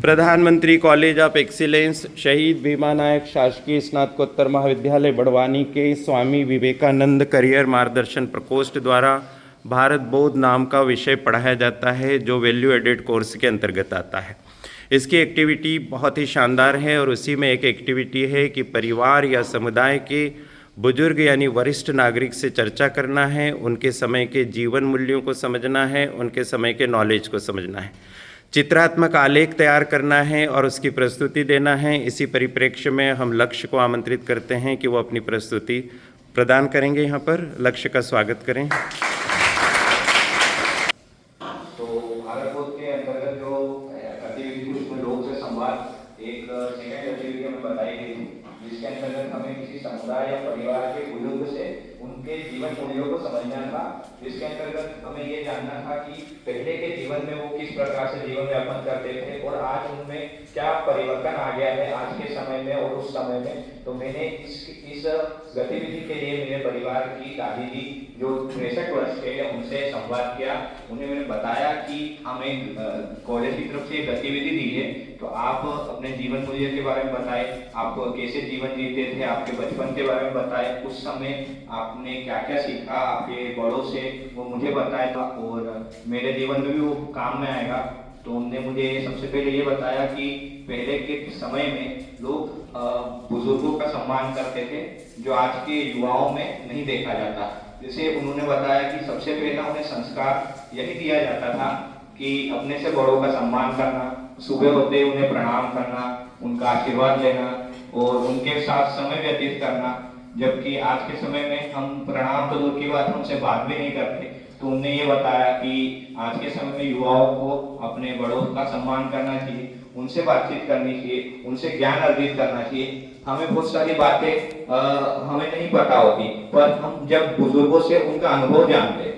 प्रधानमंत्री college of excellence शहीद भीमा नायक शासकीय स्नातकोत्तर महाविद्यालय बड़वानी के स्वामी विवेकानंद करियर मार्गदर्शन प्रकोष्ठ द्वारा भारत बौद्ध नाम का विषय पढ़ाया जाता है, जो वैल्यू एडेड कोर्स के अंतर्गत आता है। इसकी एक्टिविटी बहुत ही शानदार है और उसी में एक एक्टिविटी है कि परिवार या समुदाय के बुजुर्ग यानी वरिष्ठ नागरिक से चर्चा करना है, उनके समय के जीवन मूल्यों को समझना है, उनके समय के नॉलेज को समझना है, चित्रात्मक आलेख तैयार करना है और उसकी प्रस्तुति देना है। इसी परिप्रेक्ष्य में हम लक्ष्य को आमंत्रित करते हैं कि वो अपनी प्रस्तुति प्रदान करेंगे। यहाँ पर लक्ष्य का स्वागत करें। तो भारत बौद्ध के अंतर्गत जो गतिविधि उसमें लोग से संवाद एक सेकंड गतिविधि हमें बताई गई थी, जिसके अंतर्गत हमें किसी समुदाय या परिवार के बुजुर्ग से उनके जीवन मूल्यों को समझना था। जिसके अंतर्गत हमें ये जानना था कि पहले के जीवन में वो किस प्रकार से जीवन यापन करते थे और आज उनमें क्या परिवर्तन आ गया है आज के समय में और उस समय में। तो मैंने इस गतिविधि के लिए मेरे परिवार की दादी जी जो 63 वर्ष के हैं उनसे संवाद किया। उन्हें मैंने बताया कि हमें कॉलेज की तरफ से गतिविधि दी है, तो आप अपने जीवन मूल्य के बारे में बताएं, आप कैसे जीवन जीते थे, आपके बचपन के बारे में बताएं, उस समय आपने क्या क्या सीखा आपके बड़ों से, वो मुझे बताया और मेरे जीवन में भी वो काम में आएगा। तो उन्होंने मुझे सबसे पहले ये बताया कि पहले के समय में लोग बुजुर्गों का सम्मान करते थे, जो आज के युवाओं में नहीं देखा जाता। जैसे उन्होंने बताया कि सबसे पहला उन्हें संस्कार यही दिया जाता था कि अपने से बड़ों का सम्मान करना, सुबह होते उन्हें प्रणाम करना, उनका आशीर्वाद लेना और उनके साथ समय व्यतीत करना। जबकि आज के समय में हम प्रणाम तो दूर की बात, उनसे बात भी नहीं करते। तो उन्होंने ये बताया कि आज के समय में युवाओं को अपने बड़ों का सम्मान करना चाहिए, उनसे बातचीत करनी चाहिए, उनसे ज्ञान अर्जित करना चाहिए। हमें बहुत सारी बातें हमें नहीं पता होती, पर हम जब बुजुर्गों से उनका अनुभव जानते,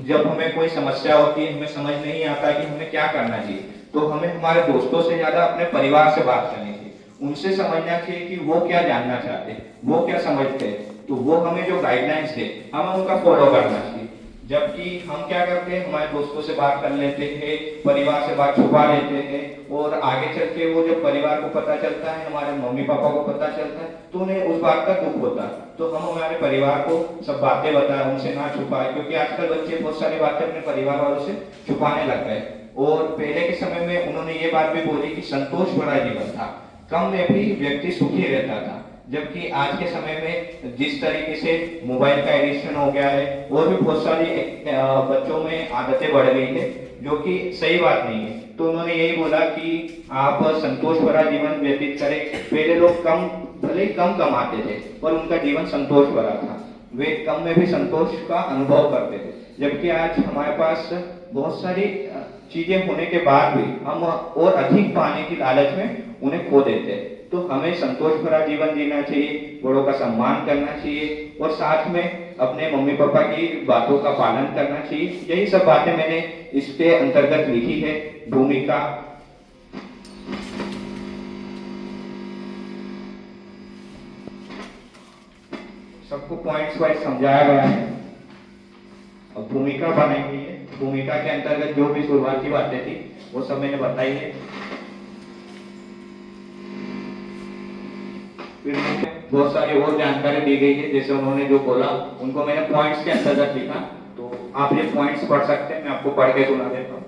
जब हमें कोई समस्या होती है, हमें समझ नहीं आता कि हमें क्या करना चाहिए, तो हमें हमारे दोस्तों से ज्यादा अपने परिवार से बात करनी चाहिए, उनसे समझना चाहिए कि वो क्या जानना चाहते हैं, वो क्या समझते हैं। तो वो हमें जो गाइडलाइंस है हमें उनका फॉलो करना चाहिए। जबकि हम क्या करते हैं, हमारे दोस्तों से बात कर लेते हैं, परिवार से बात छुपा लेते हैं और आगे चल के वो जब परिवार को पता चलता है, हमारे मम्मी पापा को पता चलता है, तो उन्हें उस बात का दुख होता है। तो हम हमारे परिवार को सब बातें बताएं, उनसे ना छुपाए, क्योंकि आजकल बच्चे बहुत सारी बातें अपने परिवार वालों से छुपाने लग गए। और पहले के समय में उन्होंने ये बात भी बोली कि संतोष भरा जीवन था, कम में भी व्यक्ति सुखी रहता था। जबकि आज के समय में जिस तरीके से मोबाइल का एडिक्शन हो गया है और भी बहुत सारी बच्चों में आदतें बढ़ गई है, जो कि सही बात नहीं है। तो उन्होंने यही बोला कि आप संतोष भरा जीवन व्यतीत करें। पहले लोग भले ही कम कमाते थे पर उनका जीवन संतोष भरा था, वे कम में भी संतोष का अनुभव करते थे। जबकि आज हमारे पास बहुत सारी चीजें होने के बाद भी हम और अधिक पाने की लालच में उन्हें खो देते हैं। तो हमें संतोष भरा जीवन जीना चाहिए, बड़ों का सम्मान करना चाहिए और साथ में अपने मम्मी पापा की बातों का पालन करना चाहिए। यही सब बातें मैंने इसके अंतर्गत लिखी है। भूमिका सबको पॉइंट्स वाइज समझाया गया है और भूमिका बनाई गई है। भूमिका के अंतर्गत जो भी शुरुआती बातें थी वो सब मैंने बताई है। फिर बहुत सारी और जानकारी दी गई है, जैसे उन्होंने जो बोला उनको मैंने पॉइंट्स के अंतर्गत लिखा। तो आप ये पॉइंट्स पढ़ सकते हैं, मैं आपको पढ़ के सुना देता हूँ।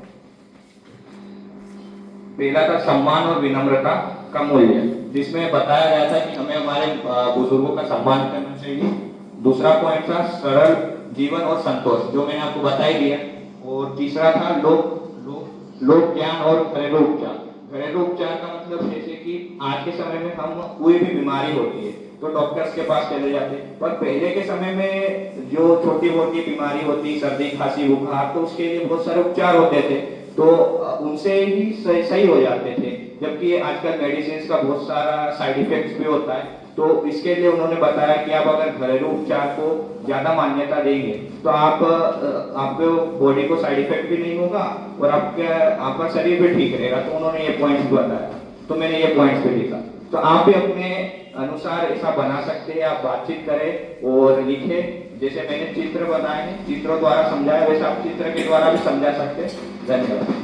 पहला था सम्मान और विनम्रता का मूल्य, जिसमें बताया गया था कि हमें हमारे बुजुर्गों का सम्मान करना चाहिए। दूसरा पॉइंट था सरल जीवन और संतोष, जो मैंने आपको बता ही दिया। और तीसरा था लोक ज्ञान और घरेलू उपचार। घरेलू उपचार का मतलब जैसे कि आज के समय में हम कोई भी बीमारी होती है तो डॉक्टर्स के पास चले जाते हैं, पर पहले के समय में जो छोटी मोटी बीमारी होती, सर्दी खांसी बुखार, तो उसके लिए बहुत सारे उपचार होते थे, तो उनसे ही सही हो जाते थे। जबकि आजकल मेडिसिन का बहुत सारा साइड इफेक्ट्स भी होता है। तो इसके लिए उन्होंने बताया कि आप अगर घरेलू उपचार को ज्यादा मान्यता देंगे तो आपको बॉडी को साइड इफेक्ट भी नहीं होगा और आपका शरीर भी ठीक रहेगा। तो उन्होंने ये पॉइंट्स बताया, तो मैंने ये पॉइंट्स भी लिखा। तो आप भी अपने अनुसार ऐसा बना सकते हैं, आप बातचीत करें और लिखें। जैसे मैंने चित्र बनाए हैं, चित्रों द्वारा समझाया, वैसे आप चित्र के द्वारा भी समझा सकते हैं। धन्यवाद।